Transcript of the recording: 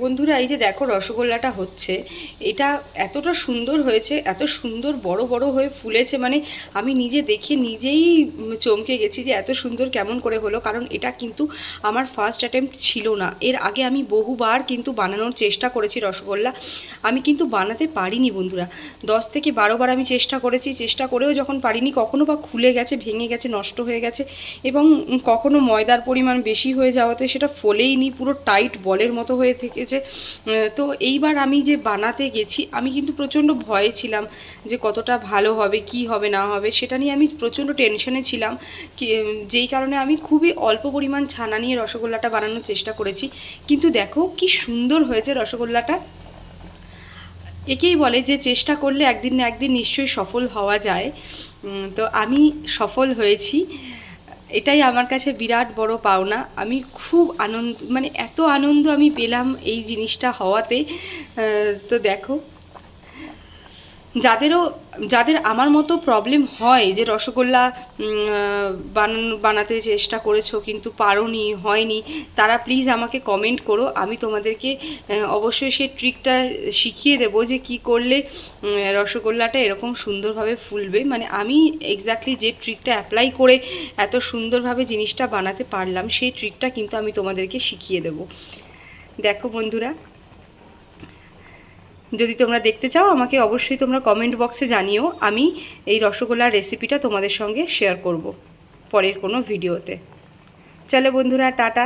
বন্ধুরা, এই যে দেখো রসগোল্লাটা হচ্ছে, এটা এতটা সুন্দর হয়েছে, এত সুন্দর বড় বড় হয়ে ফুলেছে, মানে আমি নিজে দেখে নিজেই চমকে গেছি যে এত সুন্দর কেমন করে হলো। কারণ এটা কিন্তু আমার ফার্স্ট অ্যাটেম্প্ট ছিল না। এর আগে আমি বহুবার কিন্তু বানানোর চেষ্টা করেছি রসগোল্লা, আমি কিন্তু বানাতে পারিনি বন্ধুরা। 10 থেকে 12 বার আমি চেষ্টা করেছি, চেষ্টা করেও যখন পারিনি, কখনো বা খুলে গেছে, ভেঙে গেছে, নষ্ট হয়ে গেছে, এবং কখনো ময়দার পরিমাণ বেশি হয়ে যাওয়াতে সেটা ফোলেইনি, পুরো টাইট বলের মতো হয়ে থেকেছে। তো এইবার আমি যে বানাতে গেছি, আমি কিন্তু প্রচণ্ড ভয়ে ছিলাম যে কতটা ভালো হবে, কি হবে না হবে, সেটা নিয়ে আমি প্রচণ্ড টেনশনে ছিলাম। যেই কারণে আমি খুবই অল্প পরিমাণ ছানা নিয়ে রসগোল্লাটা বানানোর চেষ্টা করেছি। কিন্তু দেখো কি সুন্দর হয়েছে রসগোল্লাটা। একেই বলে যে চেষ্টা করলে একদিন না একদিন নিশ্চয়ই সফল হওয়া যায়। তো আমি সফল হয়েছি, এটাই আমার কাছে বিরাট বড় পাওনা। আমি খুব আনন্দ, মানে এত আনন্দ আমি পেলাম এই জিনিসটা হওয়াতে। তো দেখো, যাদের আমার মতো প্রবলেম হয় যে রসগোল্লা বানাতে চেষ্টা করেছো কিন্তু পারোনি, হয়নি, তারা প্লিজ আমাকে কমেন্ট করো। আমি তোমাদেরকে অবশ্যই সেই ট্রিকটা শিখিয়ে দেবো যে কি করলে রসগোল্লাটা এরকম সুন্দরভাবে ফুলবে। মানে আমি এক্স্যাক্টলি যে ট্রিকটা অ্যাপ্লাই করে এত সুন্দরভাবে জিনিসটা বানাতে পারলাম, সেই ট্রিকটা কিন্তু আমি তোমাদেরকে শিখিয়ে দেবো। দেখো বন্ধুরা, যদি তোমরা দেখতে চাও আমাকে অবশ্যই তোমরা কমেন্ট বক্সে জানিও, আমি এই রসগোল্লার রেসিপিটা তোমাদের সঙ্গে শেয়ার করব পরের কোনো ভিডিওতে। চলো বন্ধুরা, টাটা।